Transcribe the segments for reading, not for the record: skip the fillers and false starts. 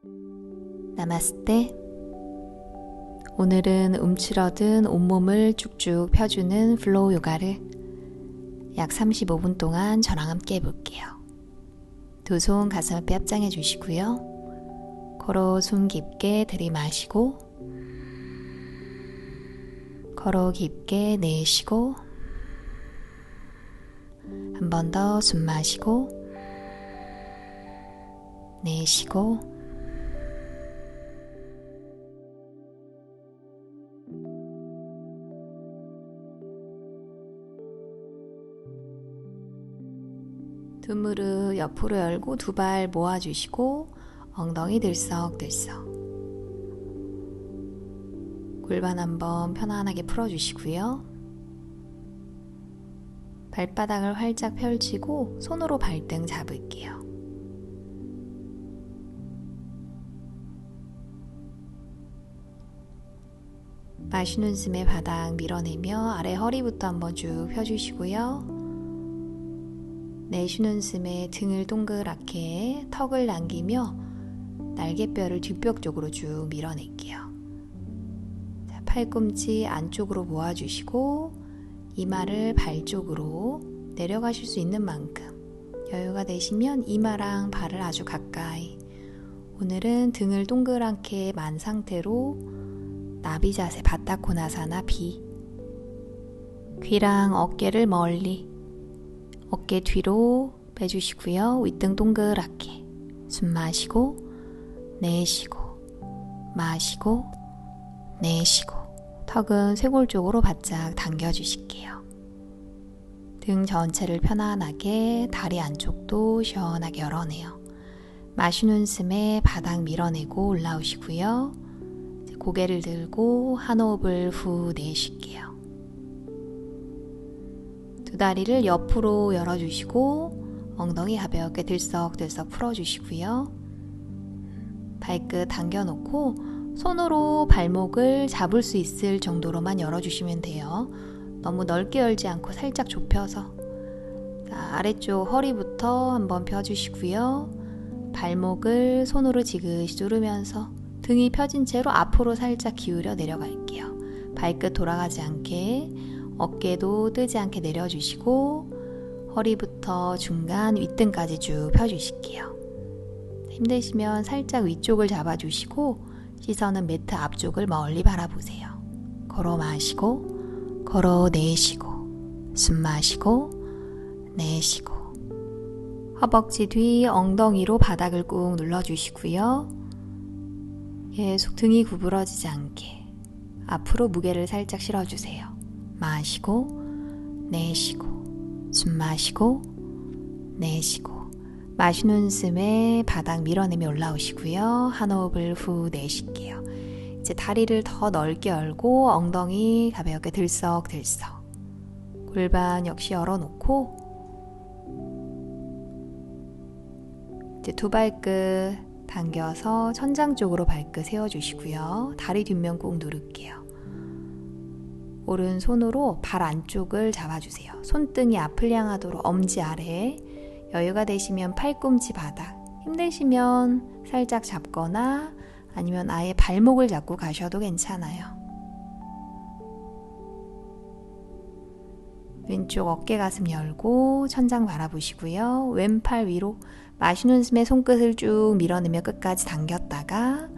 나마스테. 오늘은 움츠러든 온몸을 쭉쭉 펴주는 플로우 요가를 약 35분 동안 저랑 함께 해볼게요. 두 손 가슴 앞에 합장해 주시고요. 코로 숨 깊게 들이마시고 코로 깊게 내쉬고 한 번 더 숨 마시고 내쉬고 두 무릎 옆으로 열고 두 발 모아주시고 엉덩이 들썩들썩. 골반 한번 편안하게 풀어주시고요. 발바닥을 활짝 펼치고 손으로 발등 잡을게요. 마시는 숨에 바닥 밀어내며 아래 허리부터 한번 쭉 펴주시고요. 내쉬는 숨에 등을 동그랗게 턱을 남기며 날개뼈를 뒷벽 쪽으로 쭉 밀어낼게요. 자, 팔꿈치 안쪽으로 모아주시고 이마를 발 쪽으로 내려가실 수 있는 만큼 여유가 되시면 이마랑 발을 아주 가까이. 오늘은 등을 동그랗게 만 상태로 나비 자세 바타코나사나 비. 귀랑 어깨를 멀리, 어깨 뒤로 빼주시고요. 윗등 동그랗게 숨 마시고 내쉬고 마시고 내쉬고 턱은 쇄골 쪽으로 바짝 당겨주실게요. 등 전체를 편안하게 다리 안쪽도 시원하게 열어내요. 마시는 숨에 바닥 밀어내고 올라오시고요. 고개를 들고 한 호흡을 후 내쉴게요. 두 다리를 옆으로 열어주시고 엉덩이 가볍게 들썩들썩 풀어주시고요. 발끝 당겨놓고 손으로 발목을 잡을 수 있을 정도로만 열어주시면 돼요. 너무 넓게 열지 않고 살짝 좁혀서. 자, 아래쪽 허리부터 한번 펴주시고요. 발목을 손으로 지그시 누르면서 등이 펴진 채로 앞으로 살짝 기울여 내려갈게요. 발끝 돌아가지 않게 어깨도 뜨지 않게 내려주시고 허리부터 중간 윗등까지 쭉 펴주실게요. 힘드시면 살짝 위쪽을 잡아주시고 시선은 매트 앞쪽을 멀리 바라보세요. 걸어 마시고 걸어 내쉬고 숨 마시고 내쉬고 허벅지 뒤 엉덩이로 바닥을 꾹 눌러주시고요. 계속 등이 구부러지지 않게 앞으로 무게를 살짝 실어주세요. 마시고 내쉬고 숨 마시고 내쉬고 마시는 숨에 바닥 밀어내며 올라오시고요. 한 호흡을 후 내쉴게요. 이제 다리를 더 넓게 열고 엉덩이 가볍게 들썩들썩. 골반 역시 열어놓고 이제 두 발끝 당겨서 천장 쪽으로 발끝 세워주시고요. 다리 뒷면 꾹 누를게요. 오른손으로 발 안쪽을 잡아주세요. 손등이 앞을 향하도록 엄지 아래. 여유가 되시면 팔꿈치 바닥. 힘드시면 살짝 잡거나 아니면 아예 발목을 잡고 가셔도 괜찮아요. 왼쪽 어깨 가슴 열고 천장 바라보시고요. 왼팔 위로 마시는 숨에 손끝을 쭉 밀어내며 끝까지 당겼다가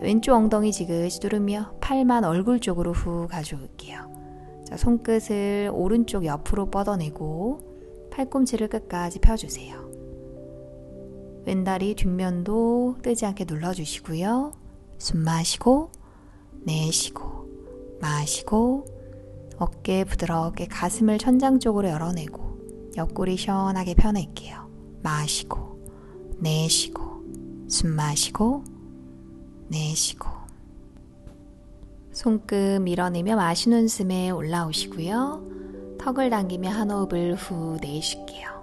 왼쪽 엉덩이 지그시 누르며 팔만 얼굴 쪽으로 후 가져올게요. 자, 손끝을 오른쪽 옆으로 뻗어내고 팔꿈치를 끝까지 펴주세요. 왼다리 뒷면도 뜨지 않게 눌러주시고요. 숨 마시고 내쉬고 마시고 어깨 부드럽게 가슴을 천장 쪽으로 열어내고 옆구리 시원하게 펴낼게요. 마시고 내쉬고 숨 마시고 내쉬고 손끝 밀어내며 마시는 숨에 올라오시고요. 턱을 당기며 한 호흡을 후 내쉴게요.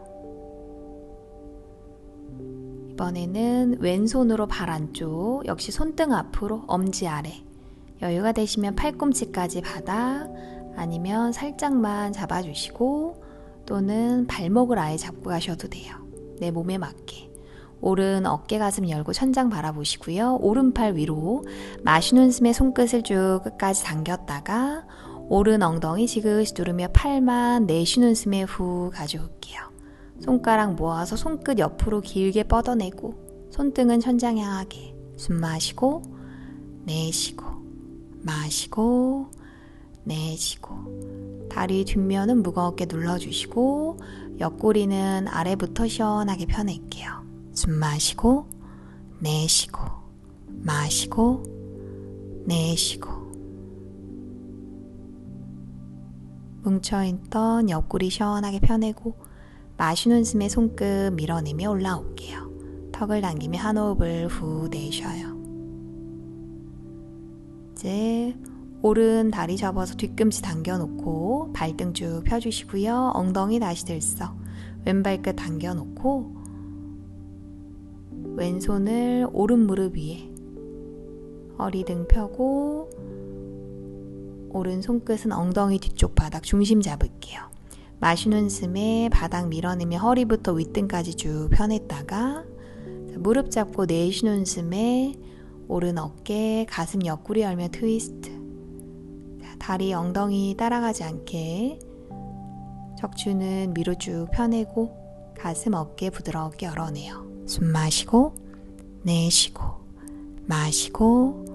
이번에는 왼손으로 발 안쪽, 역시 손등 앞으로 엄지 아래. 여유가 되시면 팔꿈치까지 바닥, 아니면 살짝만 잡아주시고 또는 발목을 아예 잡고 가셔도 돼요. 내 몸에 맞게. 오른 어깨 가슴 열고 천장 바라보시고요. 오른팔 위로 마시는 숨에 손끝을 쭉 끝까지 당겼다가 오른 엉덩이 지그시 누르며 팔만 내쉬는 숨에 후 가져올게요. 손가락 모아서 손끝 옆으로 길게 뻗어내고 손등은 천장 향하게 숨 마시고 내쉬고 마시고 내쉬고 다리 뒷면은 무겁게 눌러주시고 옆구리는 아래부터 시원하게 펴낼게요. 숨 마시고 내쉬고 마시고 내쉬고 뭉쳐있던 옆구리 시원하게 펴내고 마시는 숨에 손끝 밀어내며 올라올게요. 턱을 당기며 한 호흡을 후 내쉬어요. 이제 오른 다리 접어서 뒤꿈치 당겨놓고 발등 쭉 펴주시고요. 엉덩이 다시 들썩 왼발끝 당겨놓고 왼손을 오른 무릎 위에 허리 등 펴고 오른 손끝은 엉덩이 뒤쪽 바닥 중심 잡을게요. 마시는 숨에 바닥 밀어내며 허리부터 윗등까지 쭉 펴냈다가 무릎 잡고 내쉬는 숨에 오른 어깨 가슴 옆구리 열며 트위스트. 다리 엉덩이 따라가지 않게 척추는 위로 쭉 펴내고 가슴 어깨 부드럽게 열어내요. 숨 마시고 내쉬고 마시고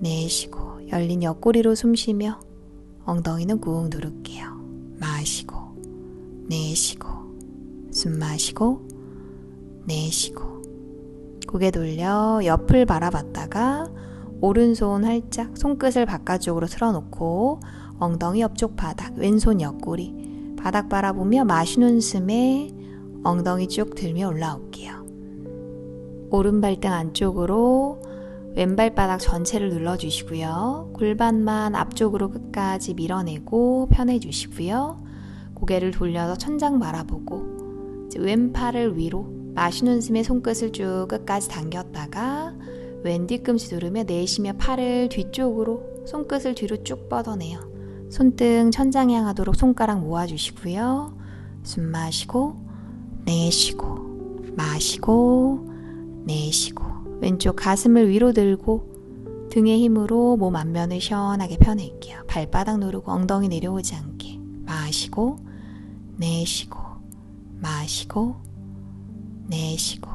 내쉬고 열린 옆구리로 숨 쉬며 엉덩이는 꾹 누를게요. 마시고 내쉬고 숨 마시고 내쉬고 고개 돌려 옆을 바라봤다가 오른손 활짝 손끝을 바깥쪽으로 틀어놓고 엉덩이 옆쪽 바닥 왼손 옆구리 바닥 바라보며 마시는 숨에 엉덩이 쭉 들며 올라올게요. 오른 발등 안쪽으로 왼발 바닥 전체를 눌러주시고요. 골반만 앞쪽으로 끝까지 밀어내고 펴내주시고요. 고개를 돌려서 천장 바라보고 왼팔을 위로 마시는 숨에 손끝을 쭉 끝까지 당겼다가 왼 뒤꿈치 누르며 내쉬며 팔을 뒤쪽으로 손끝을 뒤로 쭉 뻗어내요. 손등 천장 향하도록 손가락 모아주시고요. 숨 마시고 내쉬고 마시고 내쉬고 왼쪽 가슴을 위로 들고 등의 힘으로 몸 앞면을 시원하게 펴낼게요. 발바닥 누르고 엉덩이 내려오지 않게 마시고 내쉬고 마시고 내쉬고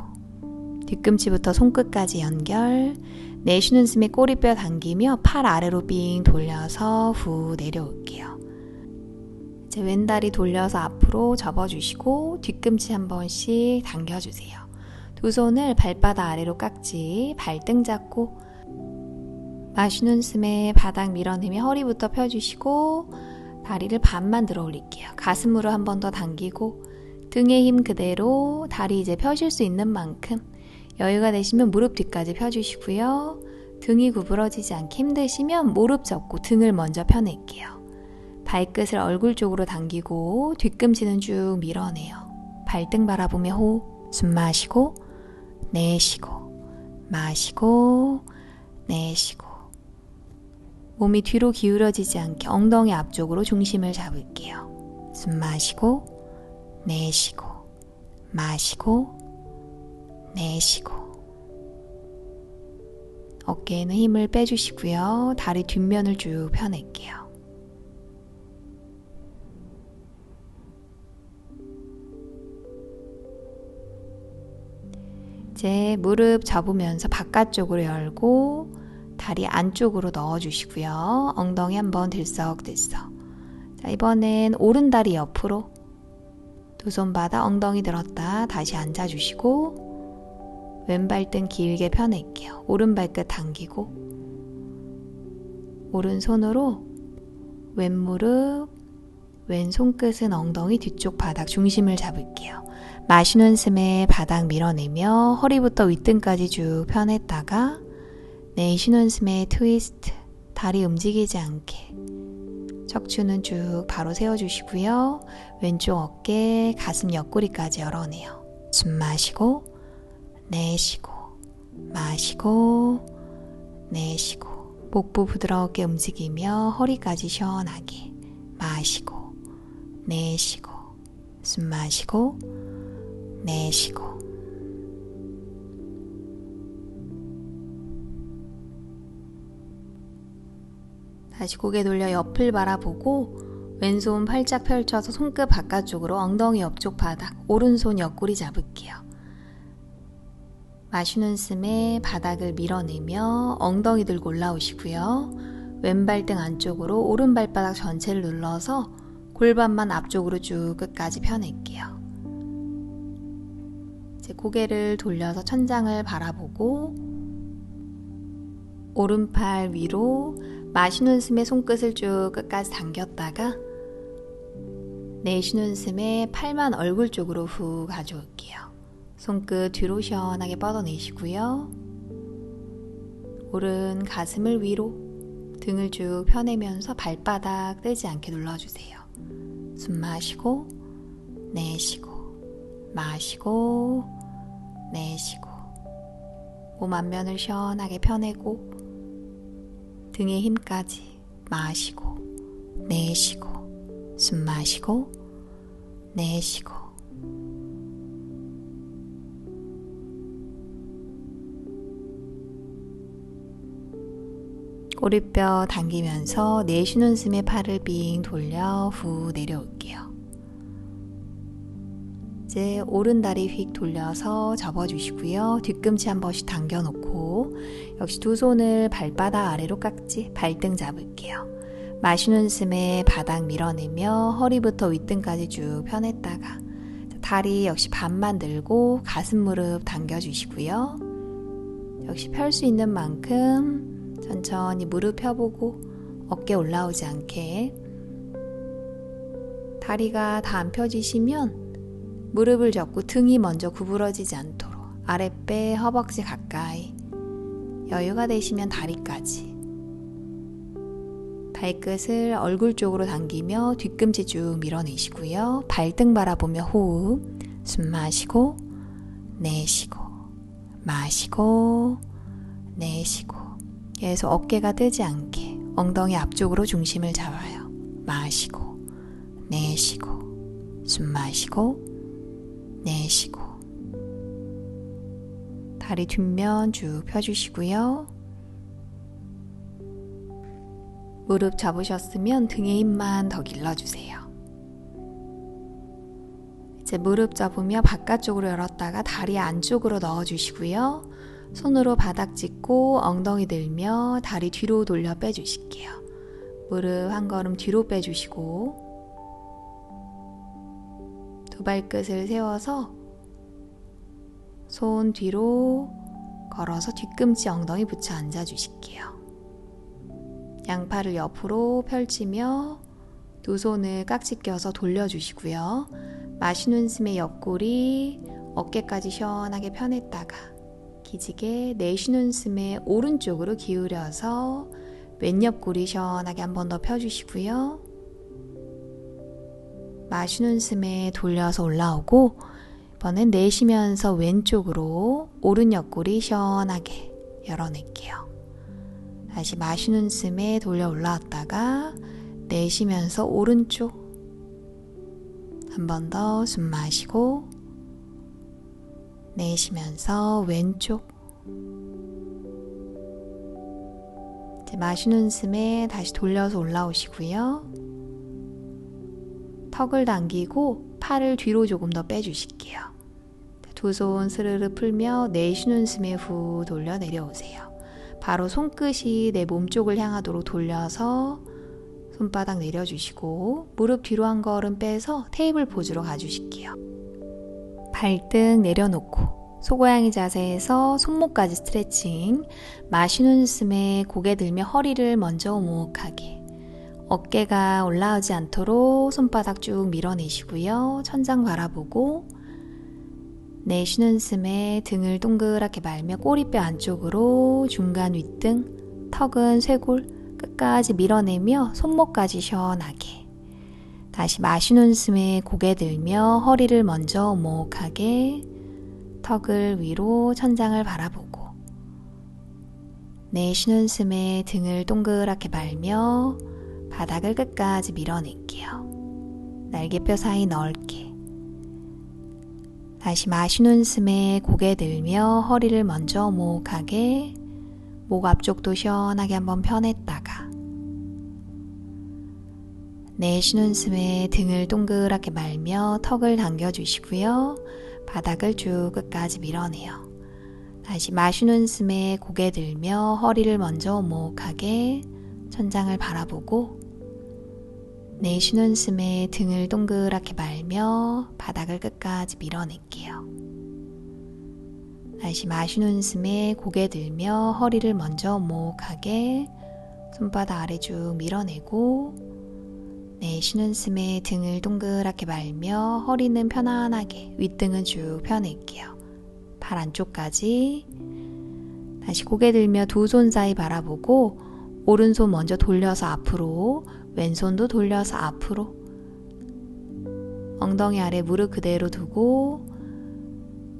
뒤꿈치부터 손끝까지 연결 내쉬는 숨에 꼬리뼈 당기며 팔 아래로 빙 돌려서 후 내려올게요. 이제 왼다리 돌려서 앞으로 접어주시고 뒤꿈치 한 번씩 당겨주세요. 두 손을 발바닥 아래로 깍지 발등 잡고 마시는 숨에 바닥 밀어내며 허리부터 펴주시고 다리를 반만 들어 올릴게요. 가슴으로 한 번 더 당기고 등의 힘 그대로 다리 이제 펴실 수 있는 만큼 여유가 되시면 무릎 뒤까지 펴주시고요. 등이 구부러지지 않게 힘드시면 무릎 접고 등을 먼저 펴낼게요. 발끝을 얼굴 쪽으로 당기고 뒤꿈치는 쭉 밀어내요. 발등 바라보며 호흡 숨 마시고 내쉬고 마시고 내쉬고 몸이 뒤로 기울어지지 않게 엉덩이 앞쪽으로 중심을 잡을게요. 숨 마시고 내쉬고 마시고 내쉬고 어깨에는 힘을 빼주시고요. 다리 뒷면을 쭉 펴낼게요. 이제 무릎 접으면서 바깥쪽으로 열고 다리 안쪽으로 넣어주시고요. 엉덩이 한번 들썩들썩. 자, 이번엔 오른 다리 옆으로 두 손 받아 엉덩이 들었다 다시 앉아주시고 왼발등 길게 펴낼게요. 오른 발끝 당기고 오른손으로 왼무릎 왼손끝은 엉덩이 뒤쪽 바닥 중심을 잡을게요. 마시는 숨에 바닥 밀어내며 허리부터 윗등까지 쭉 펴냈다가 내쉬는 숨에 트위스트 다리 움직이지 않게 척추는 쭉 바로 세워주시고요. 왼쪽 어깨 가슴 옆구리까지 열어내요. 숨 마시고 내쉬고 마시고 내쉬고 복부 부드럽게 움직이며 허리까지 시원하게 마시고 내쉬고 숨 마시고 내쉬고 다시 고개 돌려 옆을 바라보고 왼손 팔짝 펼쳐서 손끝 바깥쪽으로 엉덩이 옆쪽 바닥, 오른손 옆구리 잡을게요. 마시는 숨에 바닥을 밀어내며 엉덩이 들고 올라오시고요. 왼발등 안쪽으로 오른 발바닥 전체를 눌러서 골반만 앞쪽으로 쭉 끝까지 펴낼게요. 이제 고개를 돌려서 천장을 바라보고 오른팔 위로 마시는 숨에 손끝을 쭉 끝까지 당겼다가 내쉬는 숨에 팔만 얼굴 쪽으로 후 가져올게요. 손끝 뒤로 시원하게 뻗어내시고요. 오른 가슴을 위로 등을 쭉 펴내면서 발바닥 떼지 않게 눌러주세요. 숨 마시고 내쉬고 마시고 내쉬고 몸 앞면을 시원하게 펴내고 등의 힘까지 마시고 내쉬고 숨 마시고 내쉬고 꼬리뼈 당기면서 내쉬는 숨에 팔을 빙 돌려 후 내려올게요. 이제 오른 다리 휙 돌려서 접어주시고요. 뒤꿈치 한 번씩 당겨놓고 역시 두 손을 발바닥 아래로 깍지, 발등 잡을게요. 마시는 숨에 바닥 밀어내며 허리부터 윗등까지 쭉 펴냈다가 다리 역시 반만 들고 가슴 무릎 당겨주시고요. 역시 펼 수 있는 만큼 천천히 무릎 펴보고 어깨 올라오지 않게 다리가 다 안 펴지시면 무릎을 접고 등이 먼저 구부러지지 않도록 아랫배 허벅지 가까이 여유가 되시면 다리까지 발끝을 얼굴 쪽으로 당기며 뒤꿈치 쭉 밀어내시고요. 발등 바라보며 호흡 숨 마시고 내쉬고 마시고 내쉬고 계속 어깨가 뜨지 않게 엉덩이 앞쪽으로 중심을 잡아요. 마시고 내쉬고 숨 마시고 내쉬고 다리 뒷면 쭉 펴주시고요. 무릎 접으셨으면 등의 힘만 더 길러주세요. 이제 무릎 접으며 바깥쪽으로 열었다가 다리 안쪽으로 넣어주시고요. 손으로 바닥 짚고 엉덩이 들며 다리 뒤로 돌려 빼주실게요. 무릎 한 걸음 뒤로 빼주시고 두 발끝을 세워서 손 뒤로 걸어서 뒤꿈치 엉덩이 붙여 앉아주실게요. 양팔을 옆으로 펼치며 두 손을 깍지 껴서 돌려주시고요. 마시는 숨에 옆구리 어깨까지 시원하게 펴냈다가 기지개 내쉬는 숨에 오른쪽으로 기울여서 왼옆구리 시원하게 한 번 더 펴주시고요. 마시는 숨에 돌려서 올라오고 이번엔 내쉬면서 왼쪽으로 오른 옆구리 시원하게 열어낼게요. 다시 마시는 숨에 돌려 올라왔다가 내쉬면서 오른쪽 한 번 더 숨 마시고 내쉬면서 왼쪽 이제 마시는 숨에 다시 돌려서 올라오시고요. 턱을 당기고 팔을 뒤로 조금 더 빼주실게요. 두 손 스르르 풀며 내쉬는 숨에 후 돌려 내려오세요. 바로 손끝이 내 몸쪽을 향하도록 돌려서 손바닥 내려주시고 무릎 뒤로 한 걸음 빼서 테이블 포즈로 가주실게요. 발등 내려놓고 소고양이 자세에서 손목까지 스트레칭. 마시는 숨에 고개 들며 허리를 먼저 오목하게 어깨가 올라오지 않도록 손바닥 쭉 밀어내시고요. 천장 바라보고 내쉬는 숨에 등을 동그랗게 말며 꼬리뼈 안쪽으로 중간 윗등, 턱은 쇄골 끝까지 밀어내며 손목까지 시원하게 다시 마시는 숨에 고개 들며 허리를 먼저 오목하게 턱을 위로 천장을 바라보고 내쉬는 숨에 등을 동그랗게 말며 바닥을 끝까지 밀어낼게요. 날개뼈 사이 넓게 다시 마시는 숨에 고개 들며 허리를 먼저 오목하게 목 앞쪽도 시원하게 한번 펴냈다가 내쉬는 숨에 등을 동그랗게 말며 턱을 당겨주시고요. 바닥을 쭉 끝까지 밀어내요. 다시 마시는 숨에 고개 들며 허리를 먼저 오목하게 천장을 바라보고, 내쉬는 숨에 등을 동그랗게 말며 바닥을 끝까지 밀어낼게요. 다시 마시는 숨에 고개 들며 허리를 먼저 오목하게 손바닥 아래 쭉 밀어내고, 내쉬는 숨에 등을 동그랗게 말며 허리는 편안하게 윗등은 쭉 펴낼게요. 발 안쪽까지. 다시 고개 들며 두 손 사이 바라보고 오른손 먼저 돌려서 앞으로, 왼손도 돌려서 앞으로. 엉덩이 아래 무릎 그대로 두고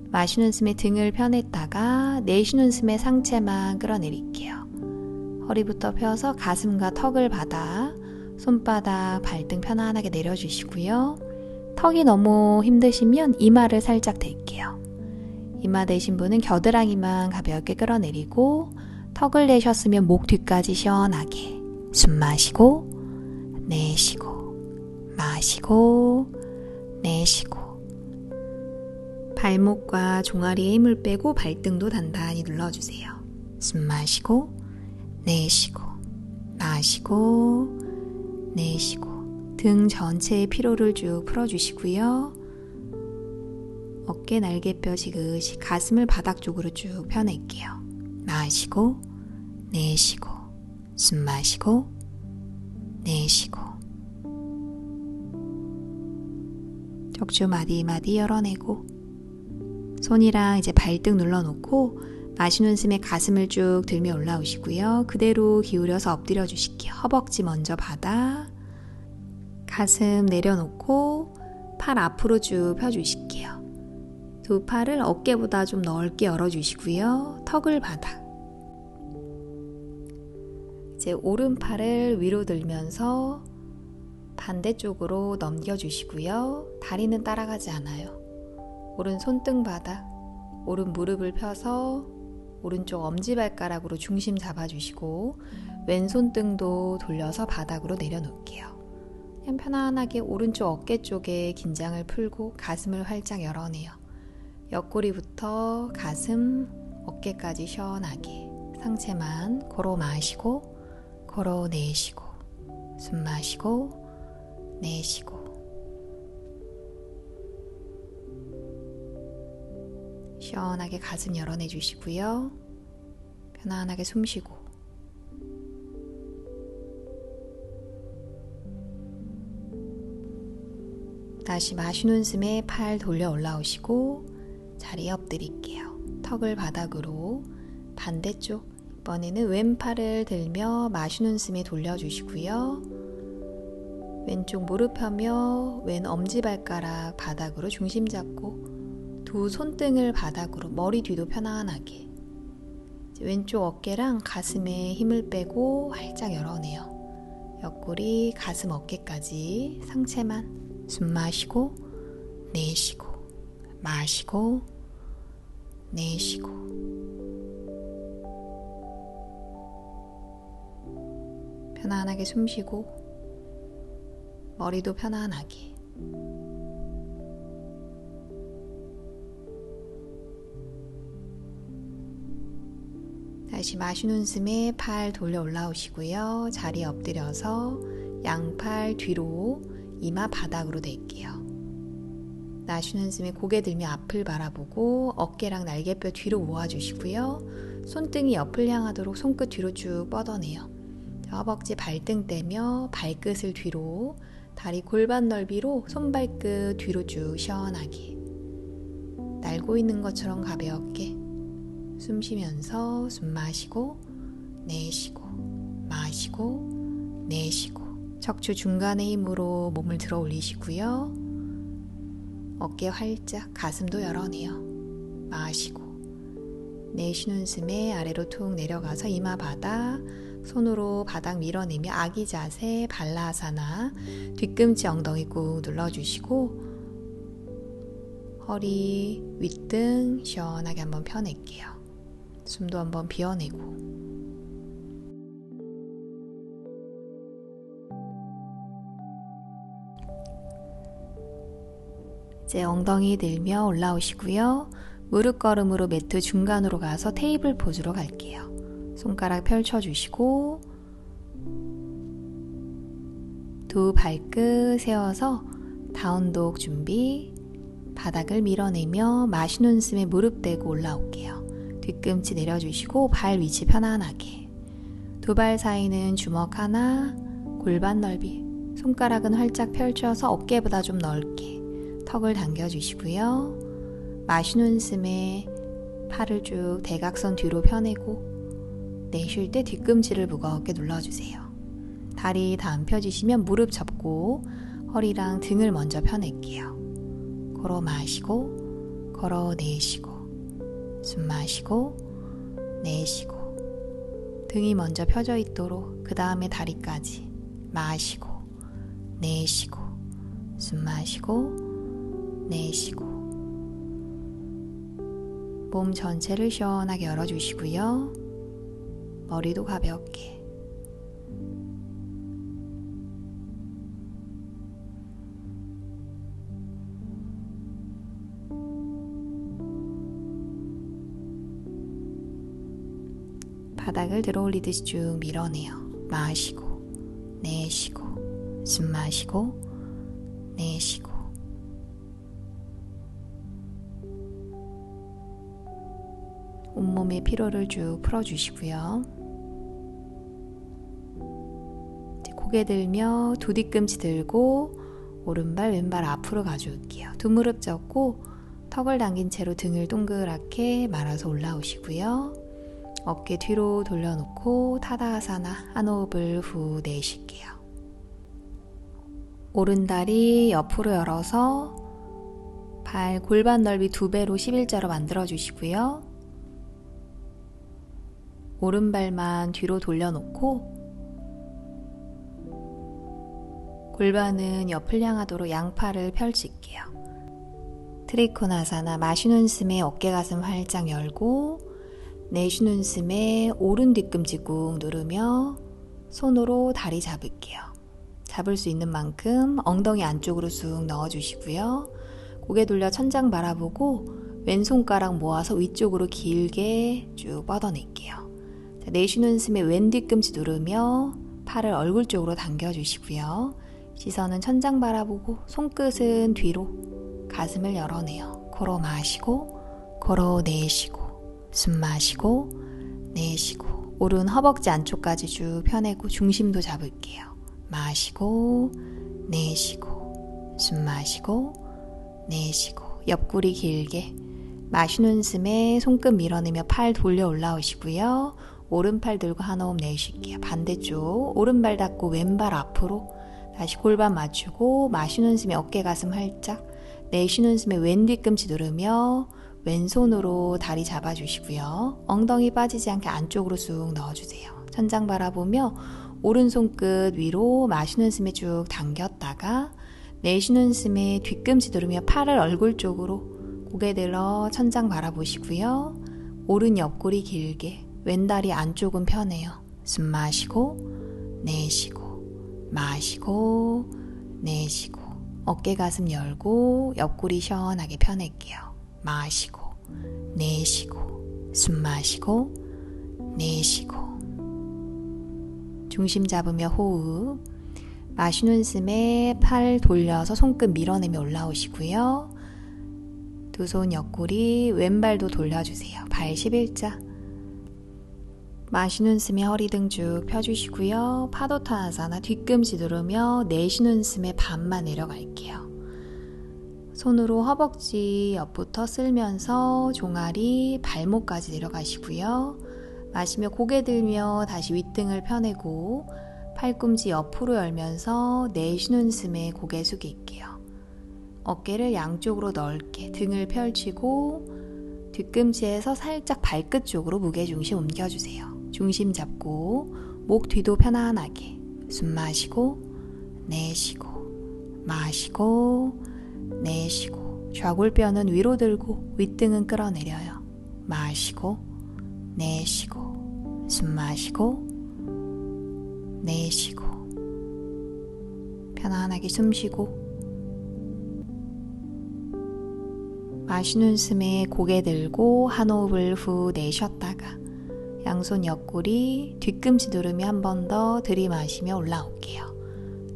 마시는 숨에 등을 펴냈다가 내쉬는 숨에 상체만 끌어내릴게요. 허리부터 펴서 가슴과 턱을 받아 손바닥, 발등 편안하게 내려주시고요. 턱이 너무 힘드시면 이마를 살짝 댈게요. 이마 대신 분은 겨드랑이만 가볍게 끌어내리고, 턱을 내셨으면 목 뒤까지 시원하게 숨 마시고 내쉬고, 마시고 내쉬고. 발목과 종아리에 힘을 빼고 발등도 단단히 눌러주세요. 숨 마시고 내쉬고, 마시고 내쉬고. 등 전체의 피로를 쭉 풀어주시고요. 어깨 날개뼈 지그시 가슴을 바닥 쪽으로 쭉 펴낼게요. 마시고 내쉬고, 숨 마시고 내쉬고. 척추 마디마디 열어내고, 손이랑 이제 발등 눌러놓고 마시는 숨에 가슴을 쭉 들며 올라오시고요. 그대로 기울여서 엎드려 주실게요. 허벅지 먼저 받아 가슴 내려놓고 팔 앞으로 쭉 펴주실게요. 두 팔을 어깨보다 좀 넓게 열어주시고요. 턱을 받아. 이제 오른팔을 위로 들면서 반대쪽으로 넘겨주시고요. 다리는 따라가지 않아요. 오른 손등 바닥, 오른 무릎을 펴서 오른쪽 엄지발가락으로 중심 잡아주시고, 왼손 등도 돌려서 바닥으로 내려놓을게요. 그냥 편안하게 오른쪽 어깨 쪽에 긴장을 풀고 가슴을 활짝 열어내요. 옆구리부터 가슴, 어깨까지 시원하게 상체만 고루 마시고 고루 내쉬고, 숨 마시고 내쉬고. 시원하게 가슴 열어내 주시고요. 편안하게 숨 쉬고. 다시 마시는 숨에 팔 돌려 올라오시고 자리에 엎드릴게요. 턱을 바닥으로. 반대쪽, 이번에는 왼팔을 들며 마시는 숨에 돌려주시고요. 왼쪽 무릎 펴며 왼 엄지발가락 바닥으로 중심 잡고, 두 손등을 바닥으로, 머리 뒤도 편안하게. 왼쪽 어깨랑 가슴에 힘을 빼고 활짝 열어내요. 옆구리, 가슴, 어깨까지 상체만. 숨 마시고 내쉬고, 마시고 내쉬고. 편안하게 숨 쉬고 머리도 편안하게. 다시 마시는 숨에 팔 돌려 올라오시고요. 자리에 엎드려서 양팔 뒤로 이마 바닥으로 댈게요. 마시는 숨에 고개 들며 앞을 바라보고 어깨랑 날개뼈 뒤로 모아주시고요. 손등이 옆을 향하도록 손끝 뒤로 쭉 뻗어내요. 허벅지 발등 떼며 발끝을 뒤로, 다리 골반 넓이로 손발끝 뒤로 쭉 시원하게 날고 있는 것처럼 가볍게 숨 쉬면서 숨 마시고 내쉬고, 마시고 내쉬고. 척추 중간의 힘으로 몸을 들어 올리시고요. 어깨 활짝, 가슴도 열어내요. 마시고 내쉬는 숨에 아래로 툭 내려가서 이마 바닥, 손으로 바닥 밀어내며 아기 자세, 발라사나. 뒤꿈치 엉덩이 꾹 눌러주시고 허리, 윗등 시원하게 한번 펴낼게요. 숨도 한번 비워내고. 이제 엉덩이 들며 올라오시고요. 무릎 걸음으로 매트 중간으로 가서 테이블 포즈로 갈게요. 손가락 펼쳐주시고 두 발끝 세워서 다운독 준비. 바닥을 밀어내며 마시는 숨에 무릎 대고 올라올게요. 뒤꿈치 내려주시고 발 위치 편안하게. 두 발 사이는 주먹 하나, 골반 넓이. 손가락은 활짝 펼쳐서 어깨보다 좀 넓게 턱을 당겨주시고요. 마시는 숨에 팔을 쭉 대각선 뒤로 펴내고 내쉴 때 뒤꿈치를 무겁게 눌러주세요. 다리 다 안 펴지시면 무릎 접고 허리랑 등을 먼저 펴낼게요. 걸어 마시고 걸어 내쉬고 숨 마시고 내쉬고 등이 먼저 펴져 있도록 그 다음에 다리까지 마시고 내쉬고 숨 마시고 내쉬고 몸 전체를 시원하게 열어주시고요. 머리도 가볍게 바닥을 들어 올리듯이 쭉 밀어내요. 마시고 내쉬고 숨 마시고 내쉬고 온몸의 피로를 쭉 풀어주시고요. 이제 고개 들며 두 뒤꿈치 들고 오른발 왼발 앞으로 가져올게요. 두 무릎 접고 턱을 당긴 채로 등을 동그랗게 말아서 올라오시고요. 어깨 뒤로 돌려놓고 타다아사나 한 호흡을 후 내쉴게요. 오른다리 옆으로 열어서 발 골반 넓이 2배로 11자로 만들어주시고요. 오른발만 뒤로 돌려놓고 골반은 옆을 향하도록 양팔을 펼칠게요. 트리코나사나 마시는 숨에 어깨 가슴 활짝 열고 내쉬는 숨에 오른 뒤꿈치 꾹 누르며 손으로 다리 잡을게요. 잡을 수 있는 만큼 엉덩이 안쪽으로 쑥 넣어주시고요. 고개 돌려 천장 바라보고 왼손가락 모아서 위쪽으로 길게 쭉 뻗어낼게요. 자, 내쉬는 숨에 왼 뒤꿈치 누르며 팔을 얼굴 쪽으로 당겨주시고요. 시선은 천장 바라보고 손끝은 뒤로 가슴을 열어내요. 걸어 마시고 걸어 내쉬고 숨 마시고 내쉬고 오른 허벅지 안쪽까지 쭉 펴내고 중심도 잡을게요. 마시고 내쉬고 숨 마시고 내쉬고 옆구리 길게 마시는 숨에 손끝 밀어내며 팔 돌려 올라오시고요. 오른팔 들고 한 호흡 내쉴게요. 반대쪽 오른발 닫고 왼발 앞으로 다시 골반 맞추고 마시는 숨에 어깨 가슴 활짝 내쉬는 숨에 왼 뒤꿈치 누르며 왼손으로 다리 잡아주시고요. 엉덩이 빠지지 않게 안쪽으로 쑥 넣어주세요. 천장 바라보며 오른손 끝 위로 마시는 숨에 쭉 당겼다가 내쉬는 숨에 뒤꿈치 누르며 팔을 얼굴 쪽으로 고개 들어 천장 바라보시고요. 오른 옆구리 길게 왼다리 안쪽은 펴내요. 숨 마시고 내쉬고 마시고 내쉬고 어깨 가슴 열고 옆구리 시원하게 펴낼게요. 마시고 내쉬고 숨 마시고 내쉬고 중심 잡으며 호흡. 마시는 숨에 팔 돌려서 손끝 밀어내며 올라오시고요. 두 손 옆구리 왼발도 돌려주세요. 발 11자. 마시는 숨에 허리 등 쭉 펴주시고요. 파도타나사나 뒤꿈치 누르며 내쉬는 숨에 반만 내려갈게요. 손으로 허벅지 옆부터 쓸면서 종아리 발목까지 내려가시고요. 마시며 고개 들며 다시 윗등을 펴내고 팔꿈치 옆으로 열면서 내쉬는 숨에 고개 숙일게요. 어깨를 양쪽으로 넓게 등을 펼치고 뒤꿈치에서 살짝 발끝 쪽으로 무게중심 옮겨주세요. 중심 잡고 목 뒤도 편안하게 숨 마시고 내쉬고 마시고 내쉬고 좌골뼈는 위로 들고 윗등은 끌어내려요. 마시고 내쉬고 숨 마시고 내쉬고 편안하게 숨 쉬고 마시는 숨에 고개 들고 한 호흡을 후 내쉬었다가 양손 옆구리, 뒤꿈치 누르며 한 번 더 들이마시며 올라올게요.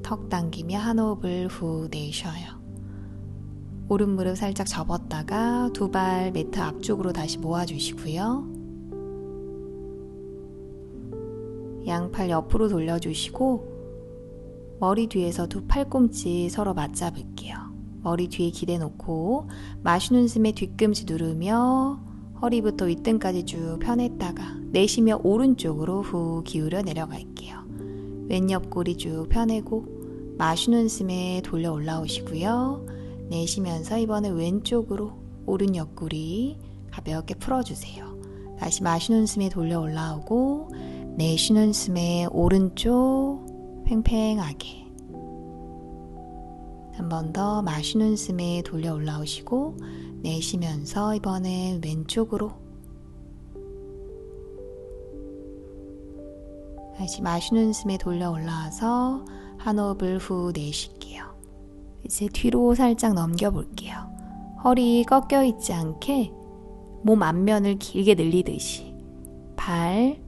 턱 당기며 한 호흡을 후 내쉬어요. 오른 무릎 살짝 접었다가 두 발 매트 앞쪽으로 다시 모아주시고요. 양팔 옆으로 돌려주시고 머리 뒤에서 두 팔꿈치 서로 맞잡을게요. 머리 뒤에 기대 놓고 마시는 숨에 뒤꿈치 누르며 허리부터 윗등까지 쭉 펴냈다가 내쉬며 오른쪽으로 후 기울여 내려갈게요. 왼 옆구리 쭉 펴내고 마시는 숨에 돌려 올라오시고요. 내쉬면서 이번에 왼쪽으로 오른 옆구리 가볍게 풀어주세요. 다시 마시는 숨에 돌려 올라오고 내쉬는 숨에 오른쪽 팽팽하게 한 번 더 마시는 숨에 돌려 올라오시고 내쉬면서 이번엔 왼쪽으로 다시 마시는 숨에 돌려 올라와서 한 호흡을 후 내쉴게요. 이제 뒤로 살짝 넘겨볼게요. 허리 꺾여 있지 않게 몸 앞면을 길게 늘리듯이 발,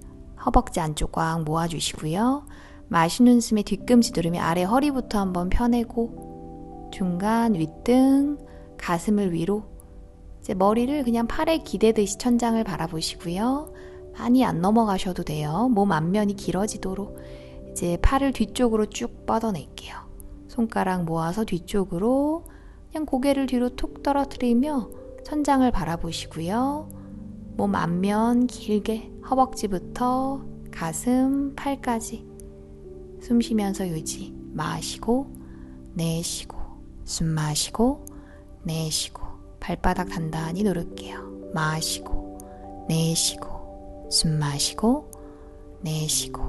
허벅지 안쪽 꽉 모아주시고요. 마시는 숨에 뒤꿈치 누르며 아래 허리부터 한번 펴내고 중간 윗등, 가슴을 위로 이제 머리를 그냥 팔에 기대듯이 천장을 바라보시고요. 많이 안 넘어가셔도 돼요. 몸 앞면이 길어지도록 이제 팔을 뒤쪽으로 쭉 뻗어낼게요. 손가락 모아서 뒤쪽으로 그냥 고개를 뒤로 툭 떨어뜨리며 천장을 바라보시고요. 몸 앞면 길게 허벅지부터 가슴, 팔까지 숨 쉬면서 유지. 마시고 내쉬고 숨 마시고 내쉬고 발바닥 단단히 누를게요. 마시고 내쉬고 숨 마시고 내쉬고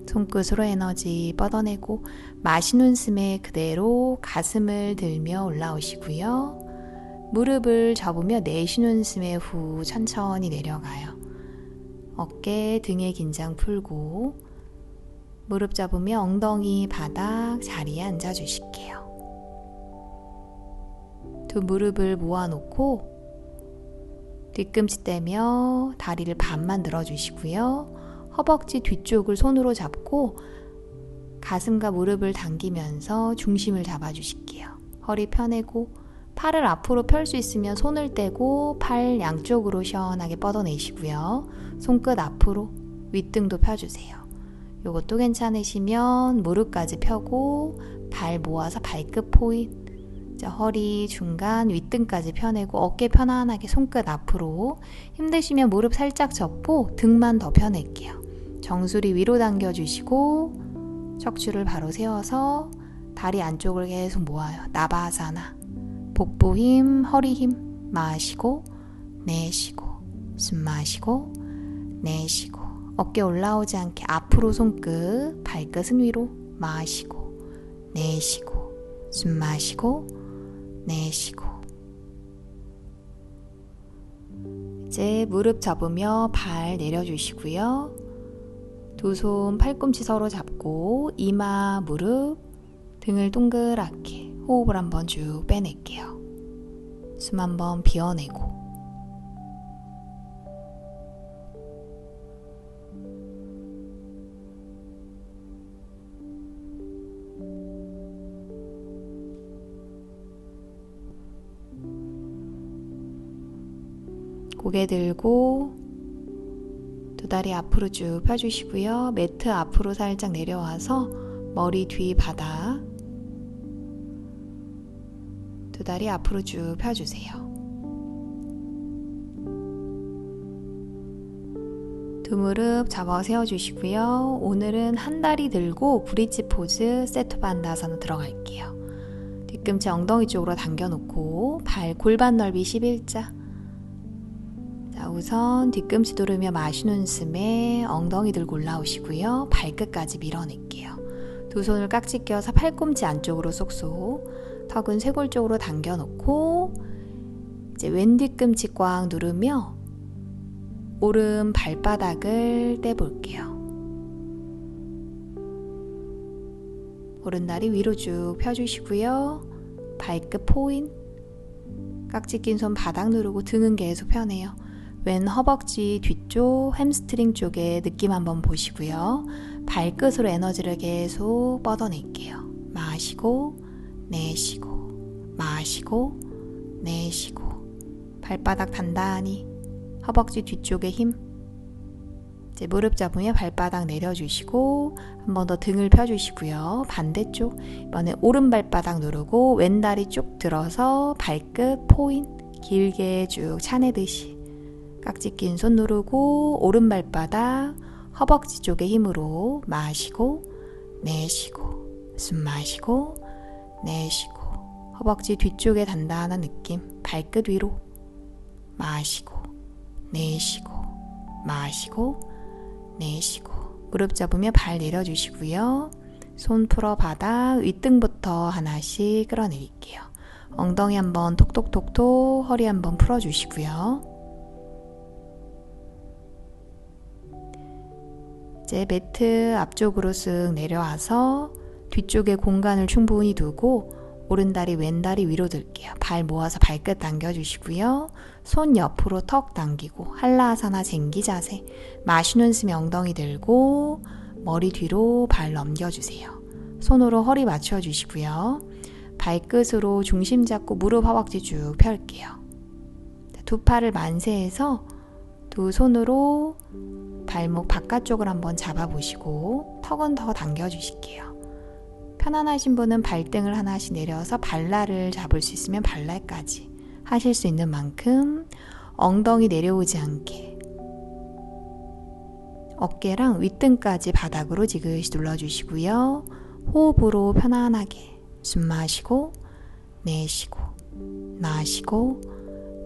손끝으로 에너지 뻗어내고 마시는 숨에 그대로 가슴을 들며 올라오시고요. 무릎을 접으며 내쉬는 숨에 후 천천히 내려가요. 어깨, 등의 긴장 풀고 무릎 접으며 엉덩이 바닥 자리에 앉아주실게요. 두 무릎을 모아놓고 뒤꿈치 떼며 다리를 반만 늘어주시고요. 허벅지 뒤쪽을 손으로 잡고 가슴과 무릎을 당기면서 중심을 잡아주실게요. 허리 펴내고 팔을 앞으로 펼 수 있으면 손을 떼고 팔 양쪽으로 시원하게 뻗어내시고요. 손끝 앞으로 윗등도 펴주세요. 요것도 괜찮으시면 무릎까지 펴고 발 모아서 발끝 포인 자, 허리 중간 윗등까지 펴내고 어깨 편안하게 손끝 앞으로 힘드시면 무릎 살짝 접고 등만 더 펴낼게요. 정수리 위로 당겨주시고 척추를 바로 세워서 다리 안쪽을 계속 모아요. 나바아사나 복부 힘, 허리 힘 마시고 내쉬고 숨 마시고 내쉬고 어깨 올라오지 않게 앞으로 손끝 발끝은 위로 마시고 내쉬고 숨 마시고 내쉬고 이제 무릎 접으며 발 내려주시고요. 두 손 팔꿈치 서로 잡고 이마, 무릎, 등을 동그랗게 호흡을 한번 쭉 빼낼게요. 숨 한번 비워내고 고개 들고 두 다리 앞으로 쭉 펴주시고요. 매트 앞으로 살짝 내려와서 머리 뒤 바닥 두 다리 앞으로 쭉 펴주세요. 두 무릎 잡아 세워주시고요. 오늘은 한 다리 들고 브릿지 포즈 세트 반다사나 들어갈게요. 뒤꿈치 엉덩이 쪽으로 당겨놓고 발 골반 넓이 11자 자, 우선 뒤꿈치 누르며 마시는 숨에 엉덩이 들고 올라오시고요. 발끝까지 밀어낼게요. 두 손을 깍지 껴서 팔꿈치 안쪽으로 쏙쏙 턱은 쇄골 쪽으로 당겨놓고 이제 왼 뒤꿈치 꽉 누르며 오른 발바닥을 떼볼게요. 오른 다리 위로 쭉 펴주시고요. 발끝 포인 깍지 낀 손 바닥 누르고 등은 계속 펴내요. 왼 허벅지 뒤쪽 햄스트링 쪽에 느낌 한번 보시고요. 발끝으로 에너지를 계속 뻗어낼게요. 마시고 내쉬고 마시고 내쉬고 발바닥 단단히 허벅지 뒤쪽에 힘. 이제 무릎 잡으며 발바닥 내려주시고 한 번 더 등을 펴주시고요. 반대쪽 이번에 오른 발바닥 누르고 왼 다리 쭉 들어서 발끝 포인 길게 쭉 차내듯이 깍지 낀 손 누르고 오른 발바닥 허벅지 쪽에 힘으로 마시고 내쉬고 숨 마시고 내쉬고 허벅지 뒤쪽에 단단한 느낌 발끝 위로 마시고 내쉬고 마시고 내쉬고 무릎 잡으며 발 내려주시고요. 손 풀어 바닥 윗등부터 하나씩 끌어내릴게요. 엉덩이 한번 톡톡톡톡 허리 한번 풀어주시고요. 이제 매트 앞쪽으로 쓱 내려와서 뒤쪽에 공간을 충분히 두고 오른다리 왼다리 위로 들게요. 발 모아서 발끝 당겨주시고요. 손 옆으로 턱 당기고 한라아사나 쟁기 자세. 마시는 숨에 엉덩이 들고 머리 뒤로 발 넘겨주세요. 손으로 허리 맞춰주시고요. 발끝으로 중심 잡고 무릎 허벅지 쭉 펼게요. 두 팔을 만세해서 두 손으로 발목 바깥쪽을 한번 잡아보시고 턱은 더 당겨주실게요. 편안하신 분은 발등을 하나씩 내려서 발날을 잡을 수 있으면 발날까지 하실 수 있는 만큼 엉덩이 내려오지 않게 어깨랑 윗등까지 바닥으로 지그시 눌러주시고요. 호흡으로 편안하게 숨 마시고 내쉬고 마시고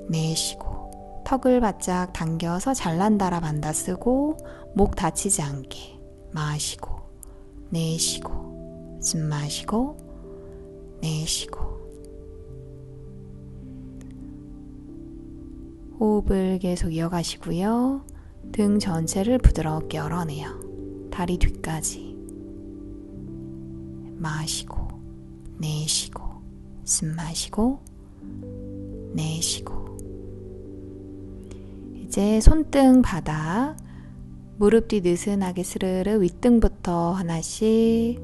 내쉬고 턱을 바짝 당겨서 잘난다라 반다 쓰고 목 다치지 않게 마시고 내쉬고 숨 마시고 내쉬고 호흡을 계속 이어가시고요. 등 전체를 부드럽게 열어내요. 다리 뒤까지 마시고 내쉬고 숨 마시고 내쉬고 이제 손등 바닥 무릎 뒤 느슨하게 스르르 윗등부터 하나씩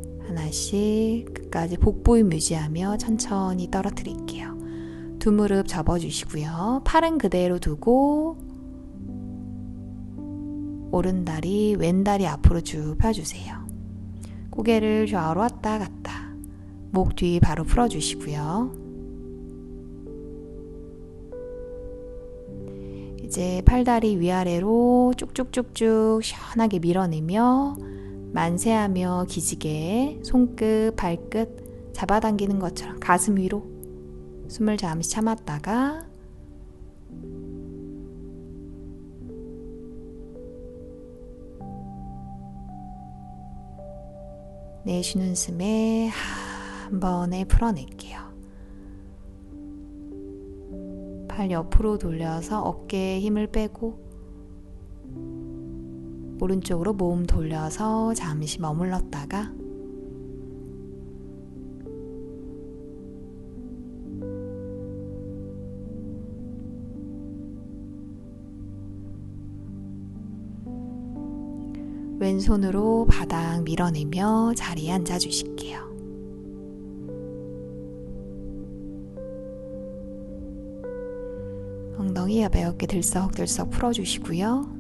끝까지 복부임 유지하며 천천히 떨어뜨릴게요. 두 무릎 접어주시고요. 팔은 그대로 두고 오른다리 왼다리 앞으로 쭉 펴주세요. 고개를 좌우로 왔다 갔다 목 뒤 바로 풀어주시고요. 이제 팔다리 위아래로 쭉쭉쭉쭉 시원하게 밀어내며 만세하며 기지개 손끝 발끝 잡아당기는 것처럼 가슴 위로 숨을 잠시 참았다가 내쉬는 숨에 한 번에 풀어낼게요. 발 옆으로 돌려서 어깨에 힘을 빼고 오른쪽으로 몸 돌려서 잠시 머물렀다가 왼손으로 바닥 밀어내며 자리에 앉아주실게요. 엉덩이 가볍게 들썩들썩 풀어주시고요.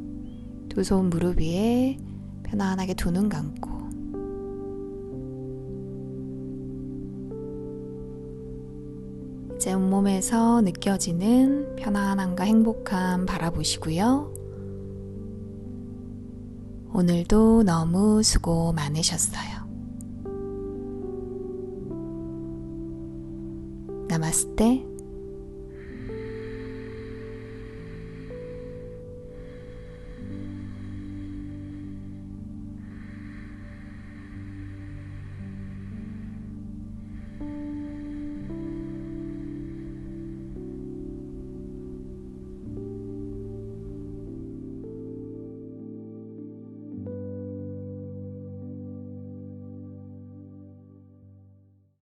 두 손 무릎 위에 편안하게 두 눈 감고 이제 온몸에서 느껴지는 편안함과 행복함 바라보시고요. 오늘도 너무 수고 많으셨어요. 나마스테.